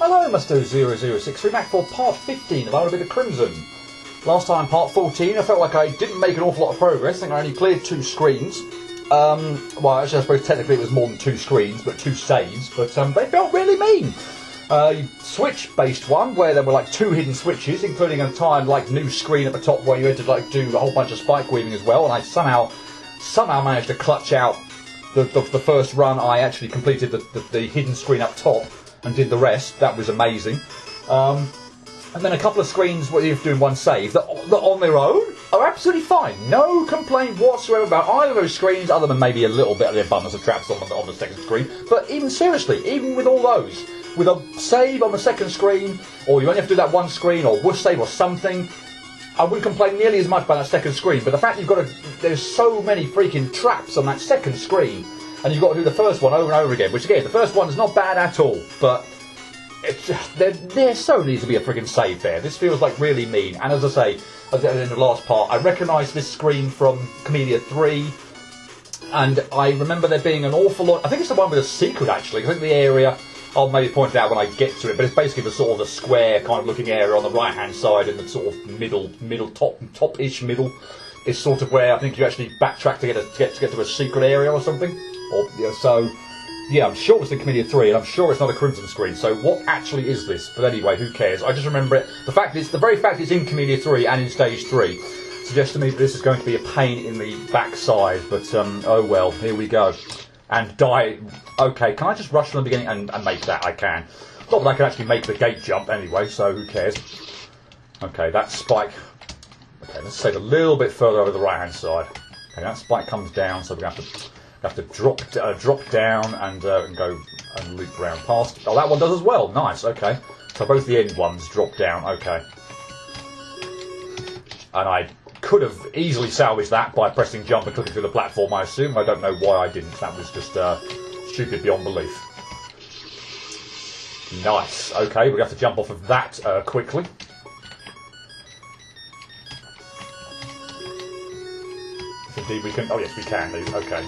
Hello, Mr. 0063, back for part 15 of I Want to Be the Crimson. Last time, part 14, I felt like I didn't make an awful lot of progress. I think I only cleared 2 screens. Well, actually, I suppose technically it was more than 2 screens, but 2 saves. But they felt really mean. Switch-based one, where there were like 2 hidden switches, including a time like new screen at the top where you had to like do a whole bunch of spike weaving as well. And I somehow managed to clutch out the first run. I actually completed the hidden screen up top and did the rest. That was amazing. And then a couple of screens where you're doing one save that on their own are absolutely fine. No complaint whatsoever about either of those screens, other than maybe a little bit of the abundance of traps on the second screen. But even seriously, even with all those, with a save on the second screen, or you only have to do that one screen, or whoosh save or something, I wouldn't complain nearly as much about that second screen. But the fact there's so many freaking traps on that second screen, and you've got to do the first one over and over again, which again, the first one is not bad at all, but there so needs to be a friggin' save there. This feels like really mean. And as I say, at the end of the last part, I recognised this screen from Camellia 3, and I remember there being an awful lot. I think it's the one with a secret, actually. I think the area, I'll maybe point it out when I get to it, but it's basically the sort of the square kind of looking area on the right hand side, in the sort of top-ish middle is sort of where I think you actually backtrack to get to a secret area or something. Yeah, I'm sure it's in Camellia 3, and I'm sure it's not a Crimson screen, so what actually is this? But anyway, who cares? I just remember it. The very fact it's in Camellia 3 and in Stage 3 suggests to me that this is going to be a pain in the backside, but oh well, here we go. And die. Okay, can I just rush from the beginning and make that? I can. Not that I can actually make the gate jump anyway, so who cares? Okay, that spike. Okay, let's save a little bit further over the right-hand side. Okay, that spike comes down, so we're going to have to drop down and go and loop round past. Oh, that one does as well. Nice. Okay. So both the end ones drop down. Okay. And I could have easily salvaged that by pressing jump and clicking through the platform, I assume. I don't know why I didn't. That was just stupid beyond belief. Nice. Okay, we have to jump off of that quickly. Indeed we can. Oh yes, we can. Okay.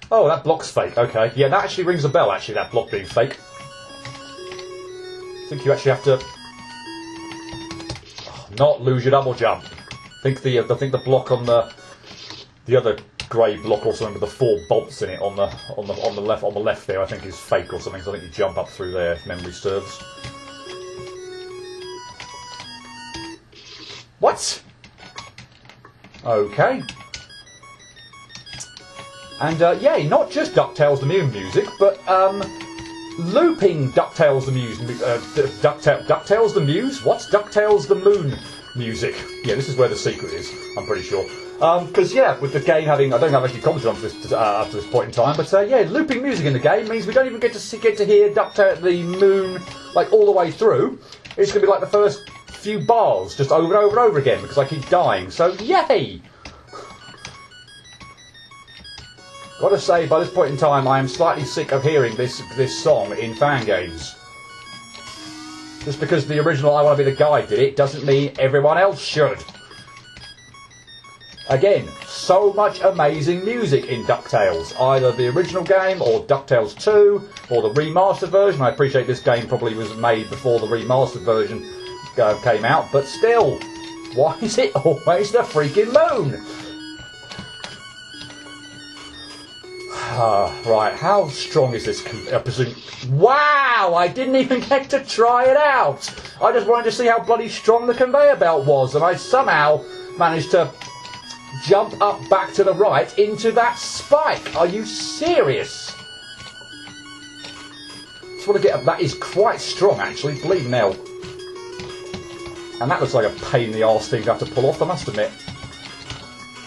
Oh, that block's fake. Okay. Yeah, that actually rings a bell, actually, that block being fake. I think you actually have to not lose your double jump. I think the block on the other grey block or something with the 4 bolts in it on the left there, I think is fake or something, so I think you jump up through there if memory serves. What? Okay. And yeah, not just DuckTales the Moon music, but looping DuckTales the Muse, DuckTales the Muse? What's DuckTales the Moon music? Yeah, this is where the secret is, I'm pretty sure. Because yeah, with the game having, I don't think I've actually commented on this up to this point in time, but yeah, looping music in the game means we don't even get to hear DuckTales the Moon like all the way through. It's going to be like the first few bars, just over and over and over again, because I keep dying. So yay! Gotta say, by this point in time, I am slightly sick of hearing this song in fan games. Just because the original I Want to Be the Guy did it, doesn't mean everyone else should. Again, so much amazing music in DuckTales. Either the original game, or DuckTales 2, or the remastered version. I appreciate this game probably was made before the remastered version came out, but still, why is it always the freaking moon? Right, how strong is this Wow, I didn't even get to try it out. I just wanted to see how bloody strong the conveyor belt was, and I somehow managed to jump up back to the right into that spike. Are you serious? Just want to get that is quite strong, actually, bleeding hell. And that looks like a pain in the arse thing to have to pull off, I must admit.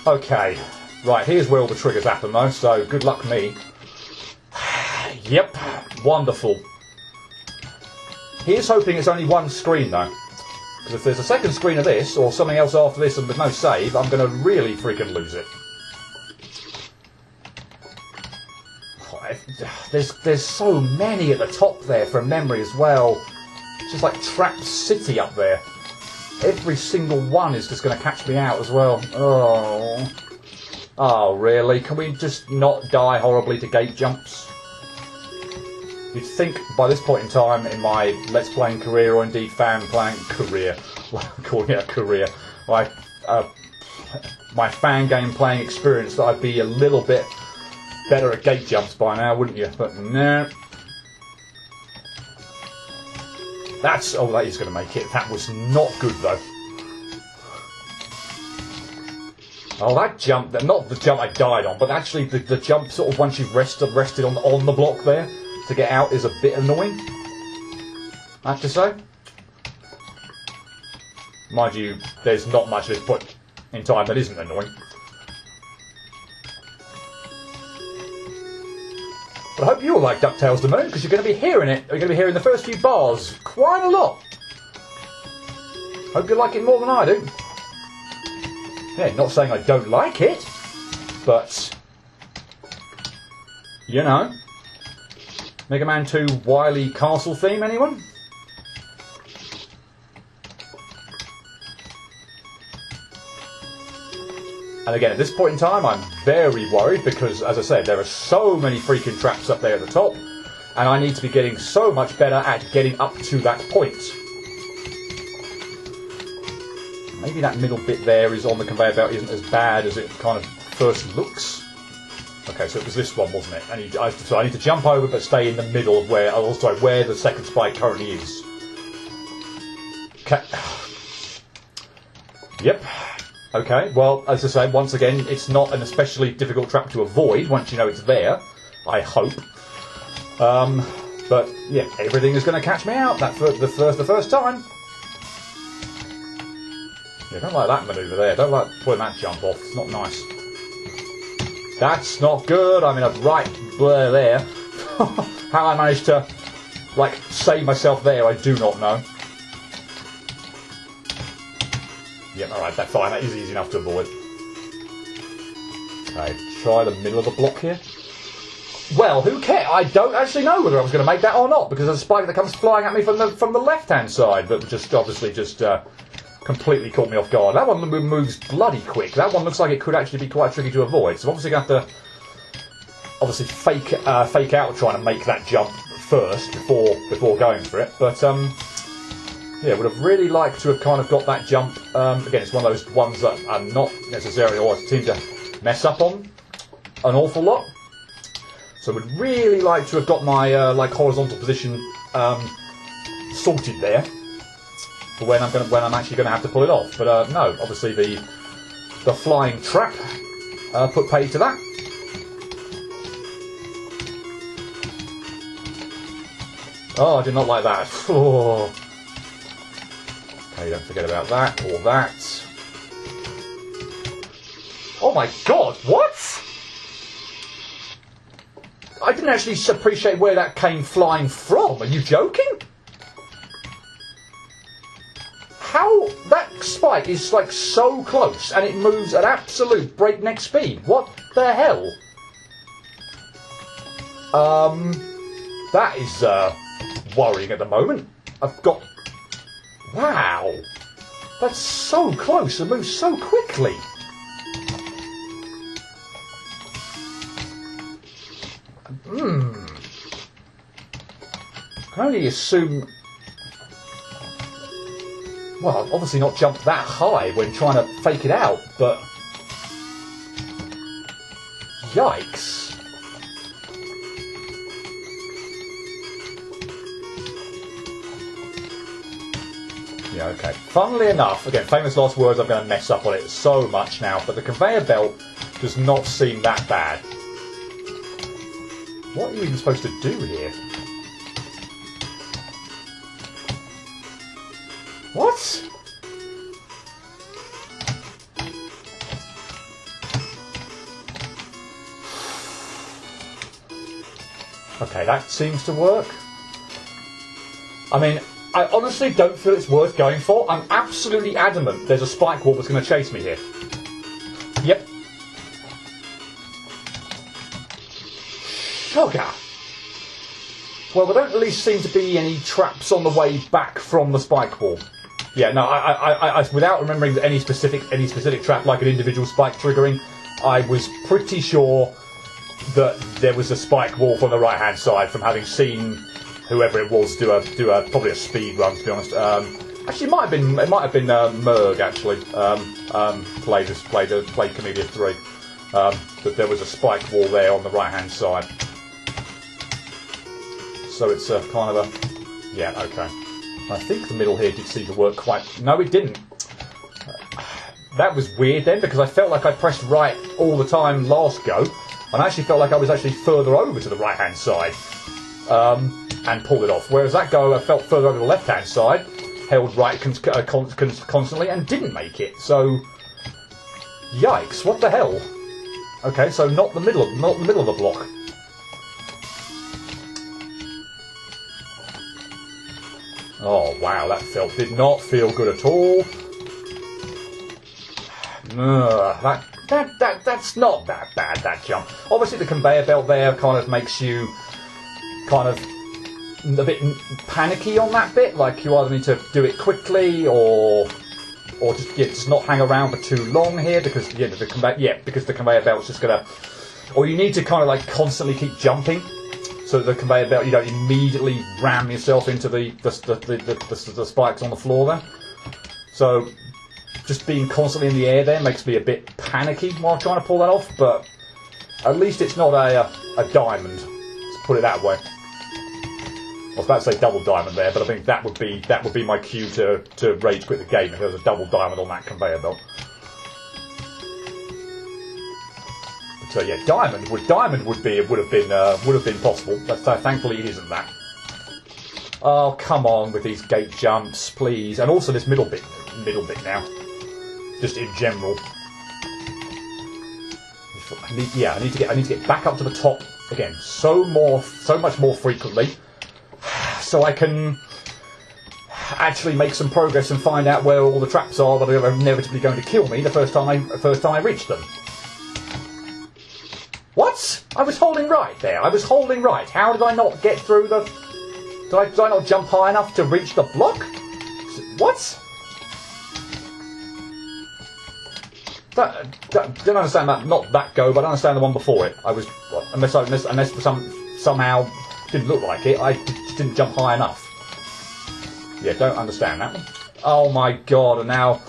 Okay. Right, here's where all the triggers happen though, so good luck me. Yep, wonderful. Here's hoping it's only one screen though. Because if there's a second screen of this, or something else after this and with no save, I'm going to really freaking lose it. There's so many at the top there from memory as well. It's just like Trap City up there. Every single one is just going to catch me out as well. Oh. Oh, really? Can we just not die horribly to gate jumps? You'd think by this point in time in my Let's Playing career, or indeed fan playing career, calling it a career, my fan game playing experience, that I'd be a little bit better at gate jumps by now, wouldn't you? But no. That's... oh, that is going to make it. That was not good, though. Oh, that jump... not the jump I died on, but actually the jump sort of once you've rested on the block there to get out is a bit annoying, I have to say. Mind you, there's not much at this point in time that isn't annoying. But I hope you all like DuckTales the Moon, because you're going to be hearing it. You're going to be hearing the first few bars quite a lot. Hope you like it more than I do. Yeah, not saying I don't like it, but you know. Mega Man 2 Wily Castle theme, anyone? And again, at this point in time, I'm very worried because, as I said, there are so many freaking traps up there at the top, and I need to be getting so much better at getting up to that point. Maybe that middle bit there is on the conveyor belt isn't as bad as it kind of first looks. Okay, so it was this one, wasn't it? So I need to jump over but stay in the middle of where the second spike currently is. Okay. Yep. Okay, well, as I say, once again, it's not an especially difficult trap to avoid once you know it's there, I hope. But, yeah, everything is going to catch me out the first time. Yeah, I don't like that manoeuvre there. I don't like pulling that jump off. It's not nice. That's not good. I mean, I'm right there. How I managed to, like, save myself there, I do not know. Yeah, alright, that's fine. That is easy enough to avoid. Okay, try the middle of the block here. Well, who cares? I don't actually know whether I was going to make that or not, because there's a spike that comes flying at me from the left-hand side, but just obviously just completely caught me off guard. That one moves bloody quick. That one looks like it could actually be quite tricky to avoid. So obviously going to have to fake out trying to make that jump first before going for it. But yeah, would have really liked to have kind of got that jump. Again, it's one of those ones that I'm not necessarily always seem to mess up on an awful lot. So would really like to have got my like horizontal position sorted there for when I'm actually going to have to pull it off. But no, obviously the flying trap put paid to that. Oh, I did not like that. Oh. Okay, don't forget about that or that. Oh my god, what? I didn't actually appreciate where that came flying from. Are you joking? How that spike is like so close and it moves at absolute breakneck speed. What the hell? That is worrying at the moment. I've got... Wow! That's so close and moves so quickly. I can only assume... Well, I've obviously not jumped that high when trying to fake it out, but... Yikes. Yeah, okay. Funnily enough, again, famous last words, I'm going to mess up on it so much now, but the conveyor belt does not seem that bad. What are you even supposed to do here? What? Okay, that seems to work. I mean, I honestly don't feel it's worth going for. I'm absolutely adamant there's a spike wall that's going to chase me here. Yep. Sugar. Well, there don't at least seem to be any traps on the way back from the spike wall. Yeah, no, I without remembering any specific trap like an individual spike triggering, I was pretty sure that there was a spike wall from the right-hand side from having seen whoever it was do a probably a speed run, to be honest. Actually, it might have been Merg actually played Comedian 3. But there was a spike wall there on the right-hand side. So it's a kind of a okay. I think the middle here did seem to work quite. No, it didn't. That was weird then, because I felt like I pressed right all the time last go, and I actually felt like I was actually further over to the right-hand side and pulled it off. Whereas that go, I felt further over the left-hand side, held right constantly, and didn't make it. So, yikes! What the hell? Okay, so not the middle of the block. Oh wow, that did not feel good at all. That's not that bad, that jump. Obviously the conveyor belt there kind of makes you kind of a bit panicky on that bit, like you either need to do it quickly or just not hang around for too long here, because because the conveyor belt's just gonna, or you need to kind of like constantly keep jumping so the conveyor belt, you don't immediately ram yourself into the spikes on the floor there. So just being constantly in the air there makes me a bit panicky while trying to pull that off, but at least it's not a diamond, let's put it that way. I was about to say double diamond there, but I think that would be my cue to rage quit the game if there was a double diamond on that conveyor belt. So yeah, diamond would have been possible, but thankfully it isn't that. Oh come on with these gate jumps, please, and also this middle bit now, just in general. I need to get back up to the top again, so much more frequently, so I can actually make some progress and find out where all the traps are that are inevitably going to kill me the first time I reach them. What? I was holding right there. I was holding right. How did I not get through the... Did I not jump high enough to reach the block? What? Didn't understand that. Not that go, but I understand the one before it. I was... Unless somehow didn't look like it, I just didn't jump high enough. Yeah, don't understand that one. Oh my god, and now...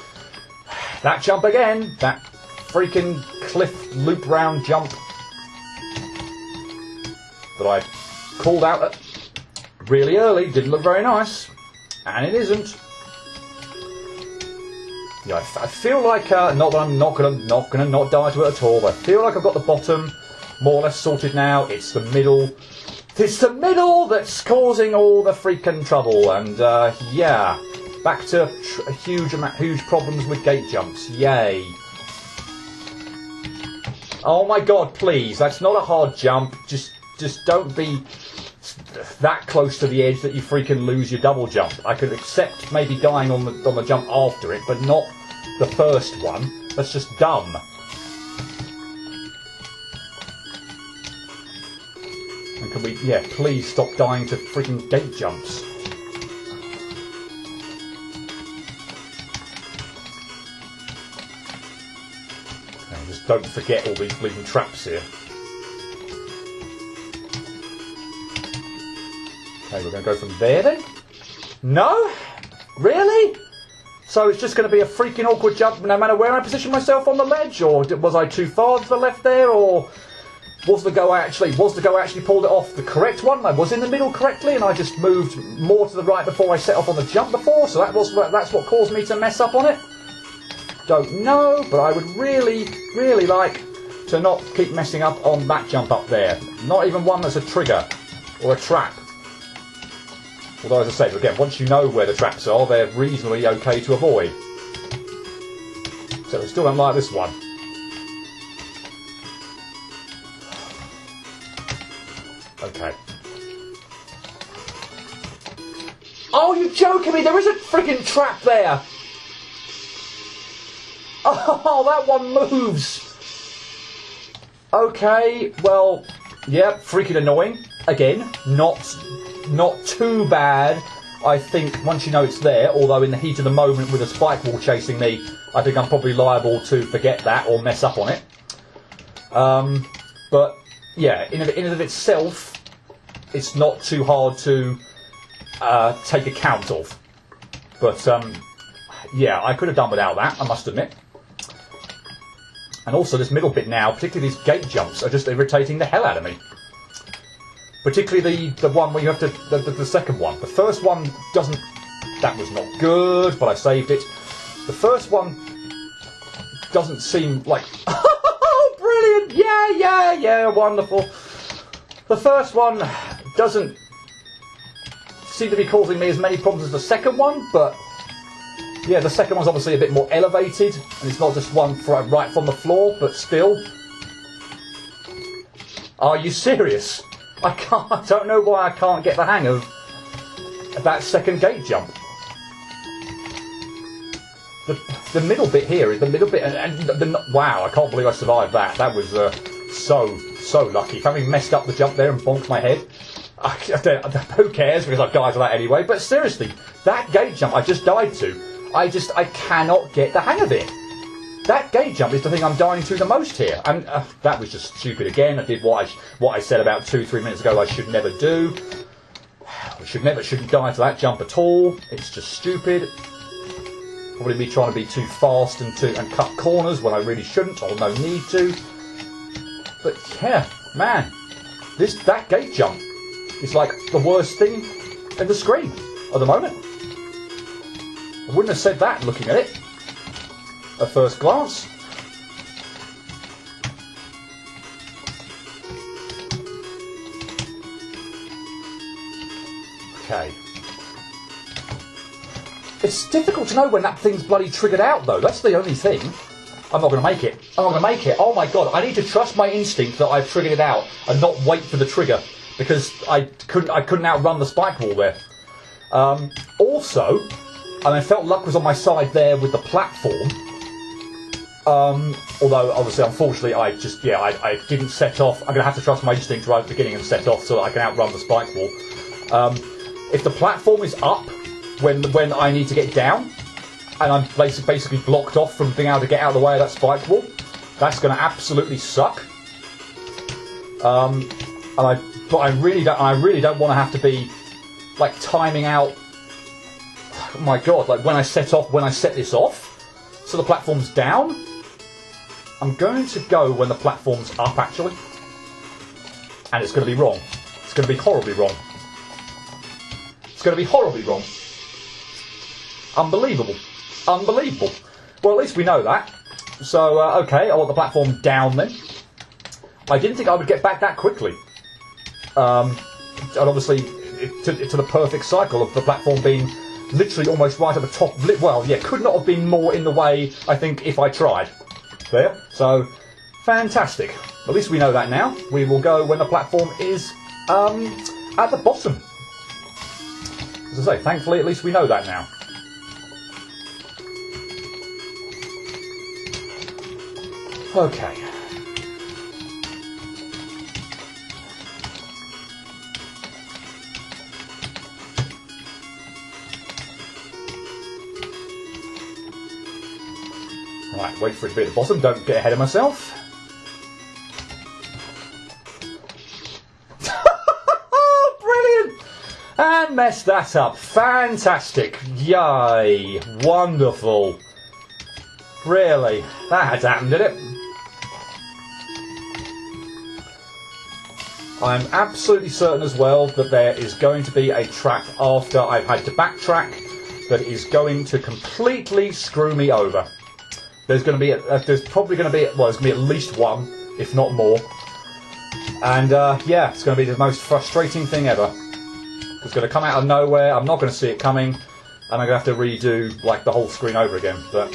That jump again. That freaking cliff loop round jump that I called out really early, didn't look very nice, and it isn't. Yeah, I feel like not that I'm not gonna not die to it at all, but I feel like I've got the bottom more or less sorted now. It's the middle. It's the middle that's causing all the freaking trouble, and yeah, back to huge problems with gate jumps. Yay! Oh my god, please! That's not a hard jump. Just don't be that close to the edge that you freaking lose your double jump. I could accept maybe dying on the jump after it, but not the first one. That's just dumb. And can we, please stop dying to freaking gate jumps. Okay, just don't forget all these bleeding traps here. Okay, we're going to go from there then? No? Really? So it's just going to be a freaking awkward jump no matter where I position myself on the ledge? Or was I too far to the left there? Or was the go actually pulled it off the correct one? I was in the middle correctly and I just moved more to the right before I set off on the jump before? So that's what caused me to mess up on it? Don't know, but I would really, really like to not keep messing up on that jump up there. Not even one that's a trigger or a trap. Although, as I say, again, once you know where the traps are, they're reasonably okay to avoid. So I still don't like this one. Okay. Oh, you're joking me! There is a freaking trap there! Oh, that one moves! Okay, well, yeah, freaking annoying. Again, not too bad, I think, once you know it's there, although in the heat of the moment with a spike wall chasing me, I think I'm probably liable to forget that or mess up on it. But yeah, in and of itself, it's not too hard to take account of. But yeah, I could have done without that, I must admit. And also this middle bit now, particularly these gate jumps, are just irritating the hell out of me. Particularly the one where you have to, the second one. The first one doesn't, that was not good, but I saved it. The first one doesn't seem like, oh, brilliant, yeah, wonderful. The first one doesn't seem to be causing me as many problems as the second one, but yeah, the second one's obviously a bit more elevated, and it's not just one right from the floor, but still. Are you serious? I don't know why I can't get the hang of that second gate jump. The middle bit here is the middle bit, wow, I can't believe I survived that. That was so lucky. Having messed up the jump there and bonked my head, who cares, because I've died to that anyway. But seriously, that gate jump I just died to, I cannot get the hang of it. That gate jump is the thing I'm dying to the most here, and that was just stupid again. I did what I said about 2-3 minutes ago I should never do. I shouldn't die to that jump at all. It's just stupid. Probably me trying to be too fast and cut corners when I really shouldn't, or no need to. But yeah, man, that gate jump is like the worst thing in the screen at the moment. I wouldn't have said that looking at it at first glance. Okay. It's difficult to know when that thing's bloody triggered out, though. That's the only thing. I'm not going to make it. I'm not going to make it. Oh my god, I need to trust my instinct that I've triggered it out and not wait for the trigger, because I couldn't outrun the spike wall there. Also, and I felt luck was on my side there with the platform. Although, obviously, unfortunately, I didn't set off. I'm going to have to trust my instinct right at the beginning and set off so that I can outrun the spike wall. If the platform is up when I need to get down, and I'm basically blocked off from being able to get out of the way of that spike wall, that's going to absolutely suck. But I really don't want to have to be like timing out. Oh my god! Like when I set this off, so the platform's down. I'm going to go when the platform's up, actually, and it's going to be wrong. It's going to be horribly wrong. It's going to be horribly wrong. Unbelievable. Unbelievable. Well, at least we know that. So, okay, I want the platform down then. I didn't think I would get back that quickly. And obviously, to the perfect cycle of the platform being literally almost right at the top. Well, yeah, could not have been more in the way, I think, if I tried. There. So, fantastic. At least we know that now. We will go when the platform is at the bottom. As I say, thankfully, at least we know that now. Okay. Right, wait for it to be at the bottom, don't get ahead of myself. Brilliant! And mess that up. Fantastic. Yay. Wonderful. Really? That had to happen, did it? I'm absolutely certain as well that there is going to be a trap after I've had to backtrack that is going to completely screw me over. There's going to be there's probably going to be, well, there's going to be at least one, if not more. And yeah, it's going to be the most frustrating thing ever. It's going to come out of nowhere. I'm not going to see it coming, and I'm going to have to redo like the whole screen over again. But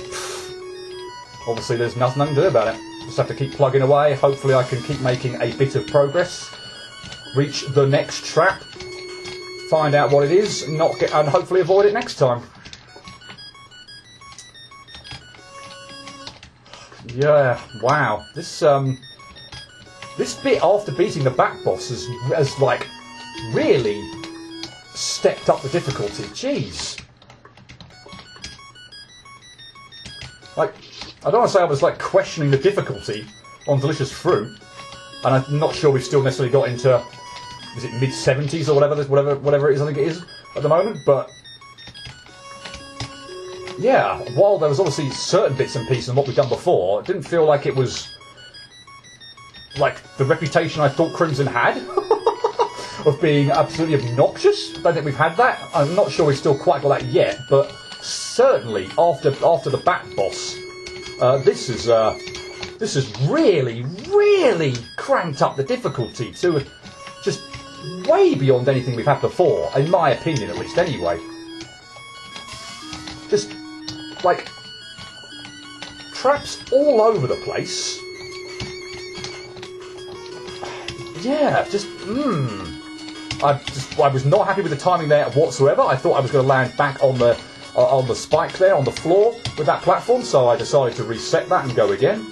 obviously, there's nothing I can do about it. Just have to keep plugging away. Hopefully, I can keep making a bit of progress. Reach the next trap. Find out what it is, and hopefully avoid it next time. Yeah, wow. This bit after beating the back boss has like really stepped up the difficulty. Jeez. Like, I don't want to say I was like questioning the difficulty on Delicious Fruit. and I'm not sure we've still necessarily got into, is it mid-70s or whatever it is, I think it is, at the moment, but yeah, while there was obviously certain bits and pieces in what we've done before, it didn't feel like it was like the reputation I thought Crimson had of being absolutely obnoxious. I don't think we've had that. I'm not sure we've still quite got that yet, but certainly after the Bat Boss, this has really cranked up the difficulty to just way beyond anything we've had before, in my opinion at least anyway. Just like traps all over the place. Yeah, I was not happy with the timing there whatsoever. I thought I was going to land back on the spike there on the floor with that platform, so I decided to reset that and go again.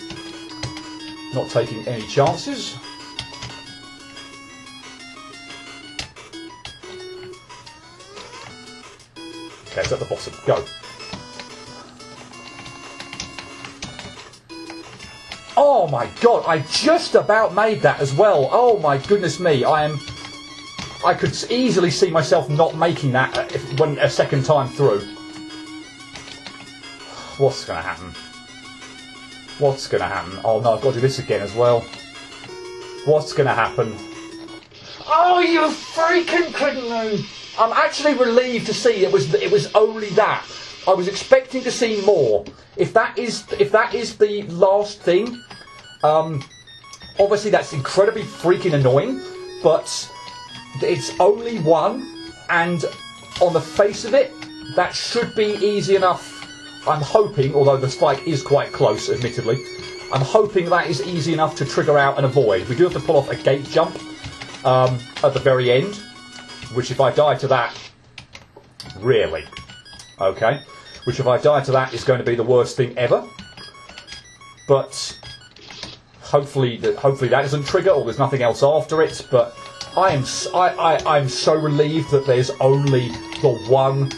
Not taking any chances. Okay, it's at the bottom. Go. Oh my god, I just about made that as well. Oh my goodness me, I could easily see myself not making that a second time through. What's going to happen? What's going to happen? Oh no, I've got to do this again as well. What's going to happen? Oh, you freaking couldn't! I'm actually relieved to see it was only that. I was expecting to see more. If that is the last thing, obviously that's incredibly freaking annoying, but it's only one, and on the face of it, that should be easy enough. I'm hoping, although the spike is quite close, admittedly, I'm hoping that is easy enough to trigger out and avoid. We do have to pull off a gate jump at the very end, which if I die to that, really, okay, which if I die to that is going to be the worst thing ever. But hopefully that doesn't trigger, or there's nothing else after it. But I'm so relieved that there's only the one.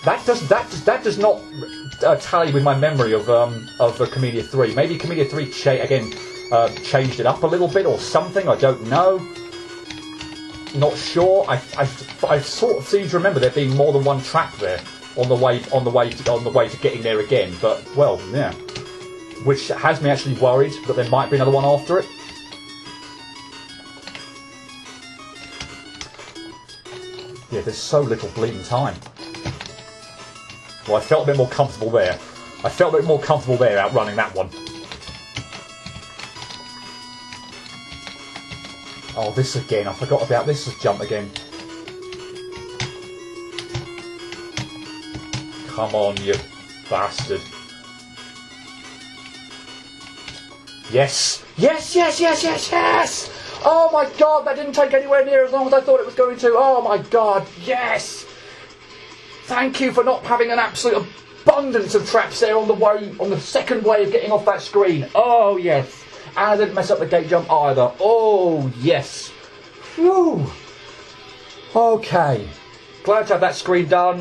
That does not tally with my memory of Commedia 3. Maybe Commedia 3 changed it up a little bit or something. I don't know. Not sure. I sort of seem to remember there being more than one trap there on the way to getting there again. But well, yeah, which has me actually worried that there might be another one after it. Yeah, there's so little bleeding time. Well, I felt a bit more comfortable there. Outrunning that one. Oh, this again. I forgot about this jump again. Come on, you bastard. Yes! Yes, yes, yes, yes, yes! Oh my god, that didn't take anywhere near as long as I thought it was going to. Oh my god, yes! Thank you for not having an absolute abundance of traps there on the second way of getting off that screen. Oh yes. And I didn't mess up the gate jump either. Oh yes. Whew. Okay. Glad to have that screen done.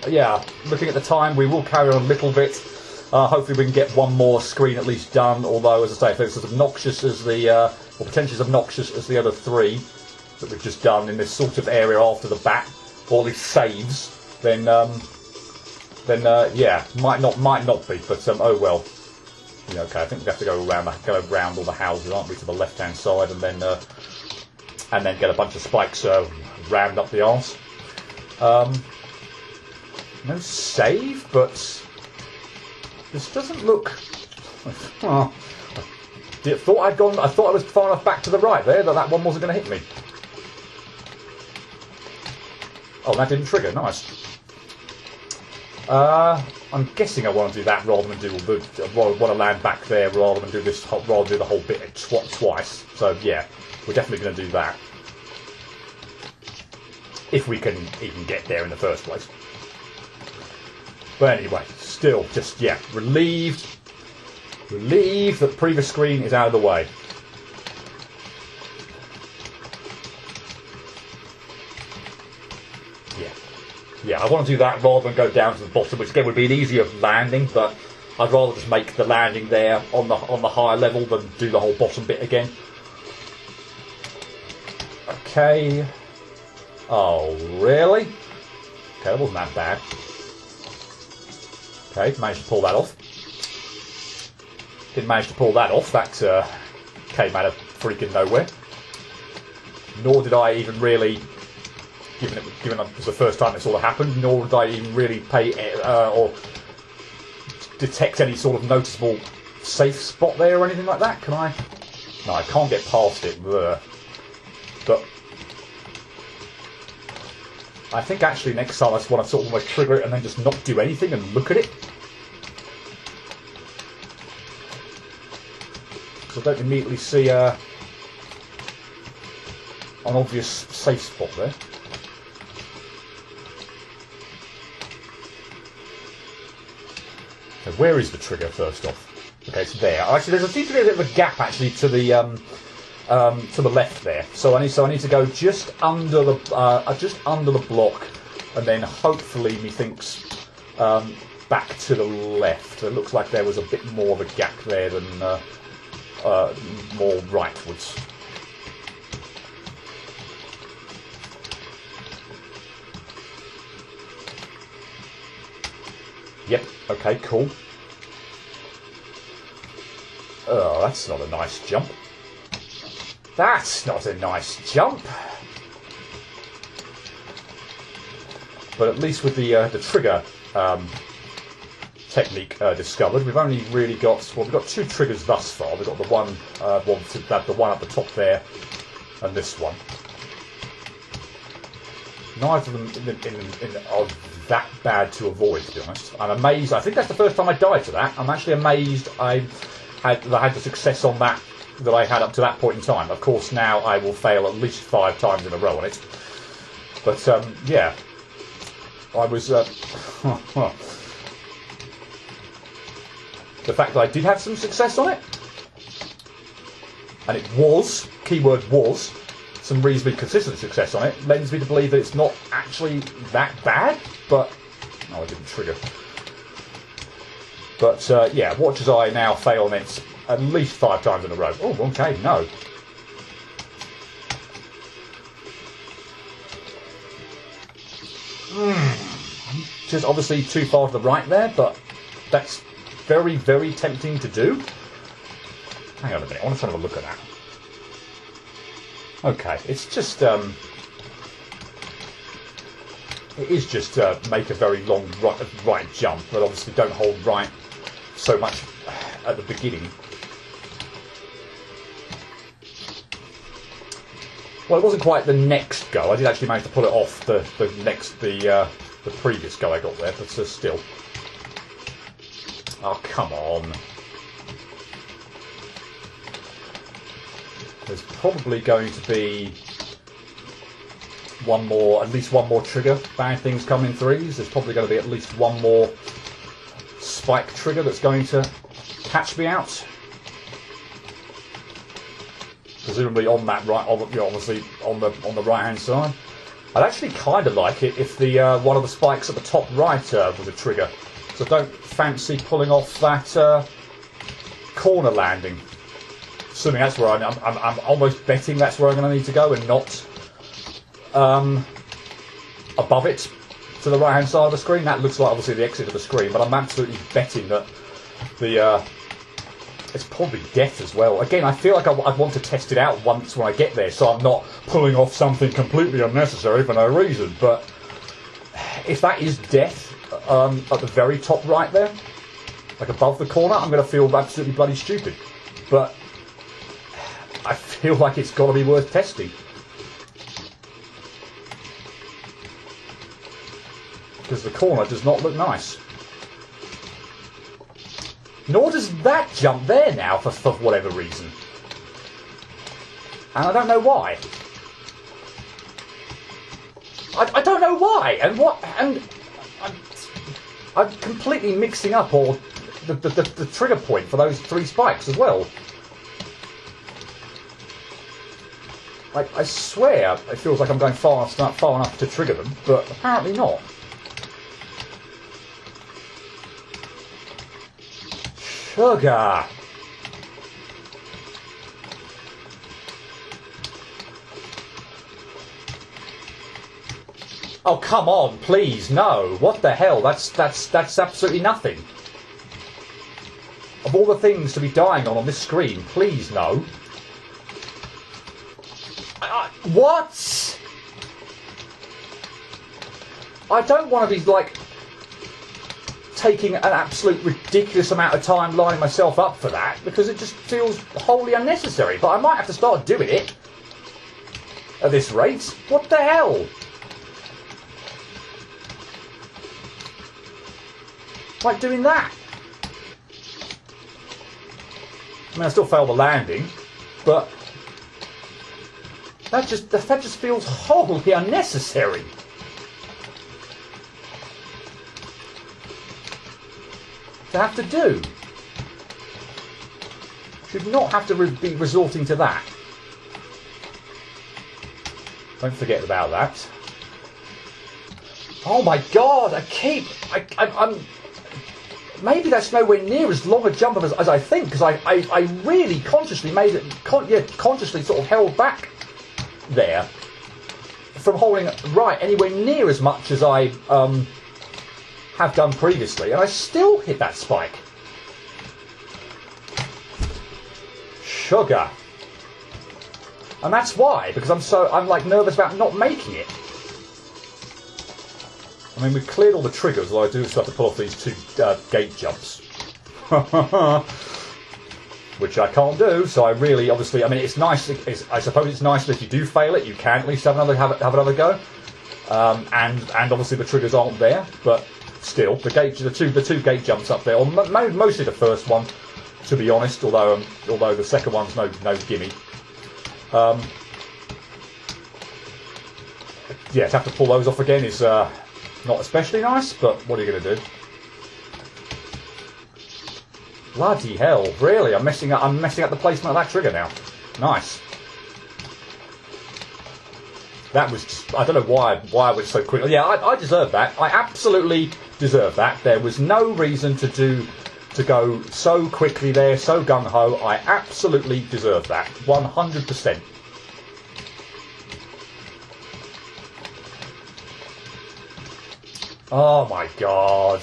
Yeah, looking at the time, we will carry on a little bit. Hopefully we can get one more screen at least done. Although, as I say, if it's as obnoxious as or potentially as obnoxious as the other three that we've just done in this sort of area after the bat, or at least saves, then yeah, might not be. But oh well. Yeah, okay, I think we have to go around all the houses, aren't we, to the left-hand side, and then get a bunch of spikes rammed up the arse. No save, but this doesn't look. I thought I was far enough back to the right there that one wasn't going to hit me. Oh, that didn't trigger. Nice. I'm guessing I want to do that rather than want to land back there rather than do the whole bit twice. So yeah, we're definitely going to do that if we can even get there in the first place. But anyway, still just relieved that the previous screen is out of the way. Yeah, I want to do that rather than go down to the bottom, which again would be an easier landing, but I'd rather just make the landing there on the higher level than do the whole bottom bit again. Okay. Oh, really? Okay, that wasn't that bad. Okay, managed to pull that off. Didn't manage to pull that off. That came out of freaking nowhere. Nor did I even really, given it was the first time this all happened, nor did I even really pay or detect any sort of noticeable safe spot there or anything like that. Can I? No, I can't get past it. But I think actually next time I just want to sort of almost trigger it and then just not do anything and look at it. So I don't immediately see an obvious safe spot there. So where is the trigger first off? Okay, it's there. Actually, there seems to be a bit of a gap actually to the left there. So I need to go just under the block, and then hopefully methinks back to the left. It looks like there was a bit more of a gap there than more rightwards. Yep. Okay. Cool. Oh, that's not a nice jump. That's not a nice jump. But at least with the trigger technique discovered, we've only really got, well, we've got two triggers thus far. We've got the one, the one at the top there, and this one. Neither of them are that bad to avoid, to be honest. I'm amazed. I think that's the first time I died to that. I'm actually amazed I had the success on that I had up to that point in time. Of course, now I will fail at least 5 times in a row on it. But yeah, I was. The fact that I did have some success on it, and it was, keyword was, some reasonably consistent success on it, lends me to believe that it's not actually that bad. But no, I didn't trigger. But yeah, watch as I now fail on it at least 5 times in a row. Oh, okay, no. Just obviously too far to the right there, but that's very, very tempting to do. Hang on a minute, I want to have a look at that. Okay, it's just it is just make a very long right jump, but obviously don't hold right so much at the beginning. Well, it wasn't quite the next go. I did actually manage to pull it off the previous go I got there, but still. Oh, come on. There's probably going to be at least one more trigger. Bad things come in threes. There's probably going to be at least one more spike trigger that's going to catch me out. Presumably on that right, obviously on the right hand side. I'd actually kind of like it if the one of the spikes at the top right was a trigger. So I don't fancy pulling off that corner landing. Assuming that's where I'm almost betting that's where I'm going to need to go, and not above it to the right hand side of the screen. That looks like obviously the exit of the screen, but I'm absolutely betting that the it's probably death as well. Again, I feel like I'd want to test it out once when I get there, so I'm not pulling off something completely unnecessary for no reason. But if that is death at the very top right there, like above the corner, I'm going to feel absolutely bloody stupid. But I feel like it's got to be worth testing. Because the corner does not look nice. Nor does that jump there now, for whatever reason. And I don't know why. I don't know why. And I'm completely mixing up all the trigger point for those 3 spikes as well. Like, I swear it feels like I'm going far enough to trigger them, but apparently not. Sugar! Oh, come on, please, no. What the hell? That's absolutely nothing. Of all the things to be dying on this screen, please, no. What? I don't want to be, like, taking an absolute ridiculous amount of time lining myself up for that, because it just feels wholly unnecessary. But I might have to start doing it at this rate. What the hell? Like doing that. I mean, I still failed the landing, but that just feels wholly unnecessary. To have to do. Should not have to be resorting to that. Don't forget about that. Oh my God! I'm. Maybe that's nowhere near as long a jump as I think, because I really consciously made it. Consciously sort of held back there from holding right anywhere near as much as I have done previously, and I still hit that spike. Sugar. And that's why, because I'm like nervous about not making it. I mean, we've cleared all the triggers, although I do still have to pull off these 2 gate jumps. Which I can't do, so I really, obviously, I mean, it's nice, I suppose it's nice that if you do fail it, you can at least have another go. And obviously the triggers aren't there, but still, the two gate jumps up there, or mostly the first one, to be honest, although the second one's no gimme. Yeah, to have to pull those off again is not especially nice, but what are you going to do? Bloody hell, really? I'm messing up the placement of that trigger now. Nice. That was just, I don't know why I went so quickly. Yeah, I deserve that. I absolutely deserve that. There was no reason to go so quickly there, so gung-ho. I absolutely deserve that. 100%. Oh my God.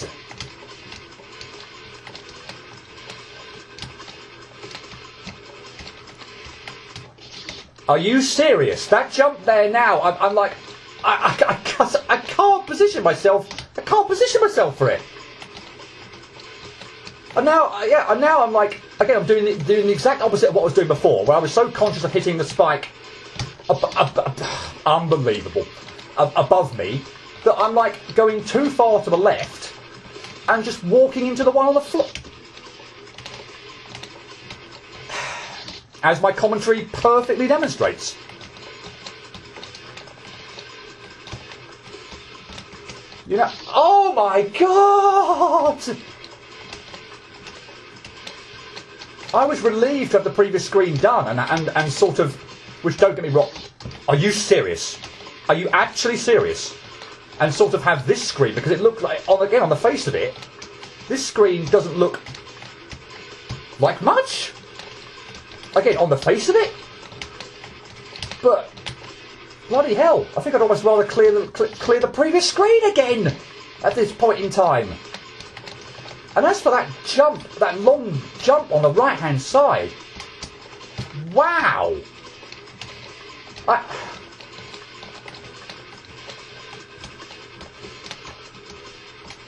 Are you serious? That jump there now, I'm like, I can't position myself. I can't position myself for it. And now, yeah, and now I'm like, again, I'm doing the exact opposite of what I was doing before, where I was so conscious of hitting the spike, unbelievable, above me, that I'm like going too far to the left and just walking into the one on the floor. As my commentary perfectly demonstrates. You know, oh my God! I was relieved to have the previous screen done and sort of, which don't get me wrong, are you serious? Are you actually serious? And sort of have this screen, because it looked like, again, on the face of it, this screen doesn't look like much. Again, on the face of it. But, bloody hell, I think I'd almost rather clear the previous screen again at this point in time. And as for that jump, that long jump on the right-hand side, wow.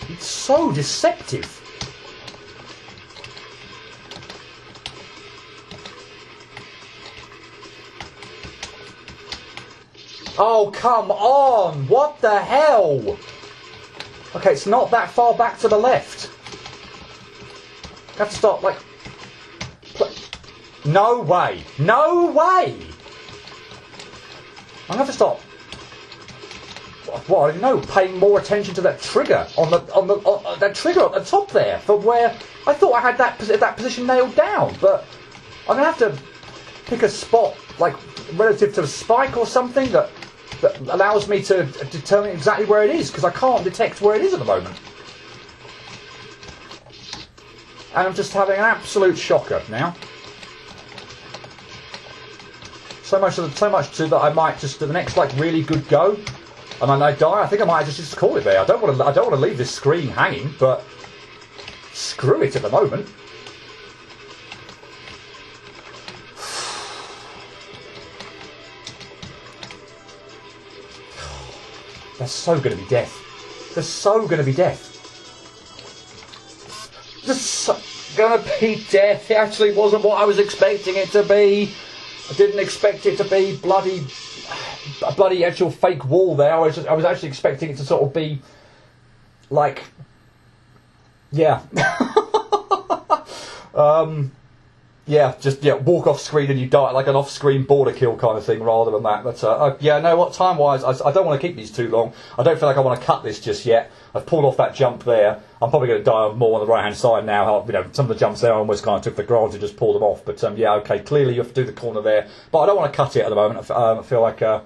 It's so deceptive. Oh, come on! What the hell? Okay, it's not that far back to the left. I have to start, like... No way! No way! I'm going to have to start... Well, I don't know, paying more attention to that trigger on that trigger at the top there, from where I thought I had that position nailed down. But I'm going to have to pick a spot, like relative to the spike or something, that allows me to determine exactly where it is, because I can't detect where it is at the moment. And I'm just having an absolute shocker now. So much to that I might just, the next like really good go, and then I die, I think I might just call it there. I don't want to leave this screen hanging, but screw it at the moment. There's so going to be death. There's so going to be death. There's so going to be death. It actually wasn't what I was expecting it to be. I didn't expect it to be a bloody actual fake wall there. I was actually expecting it to sort of be like, yeah. Walk off screen and you die, like an off-screen border kill kind of thing, rather than that. But yeah, no, what time-wise, I don't want to keep these too long. I don't feel like I want to cut this just yet. I've pulled off that jump there. I'm probably going to die more on the right-hand side now. You know, some of the jumps there I almost kind of took for granted, just pulled them off. But yeah, okay, clearly you have to do the corner there. But I don't want to cut it at the moment. I feel like, I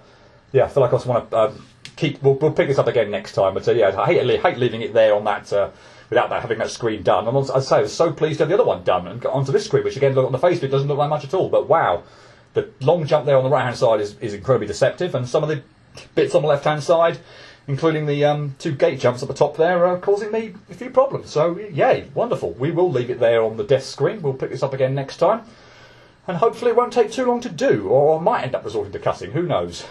just want to keep. We'll pick this up again next time. But yeah, I hate leaving it there on that. Without having that screen done. And I'd say I was so pleased to have the other one done and got onto this screen, which again, look on the face of it doesn't look like much at all. But wow, the long jump there on the right hand side is incredibly deceptive, and some of the bits on the left hand side, including the 2 gate jumps at the top there, are causing me a few problems. So yay, wonderful. We will leave it there on the desk screen. We'll pick this up again next time, and hopefully it won't take too long to do, or I might end up resorting to cutting. Who knows?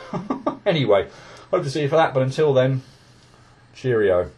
Anyway, hope to see you for that. But until then, cheerio.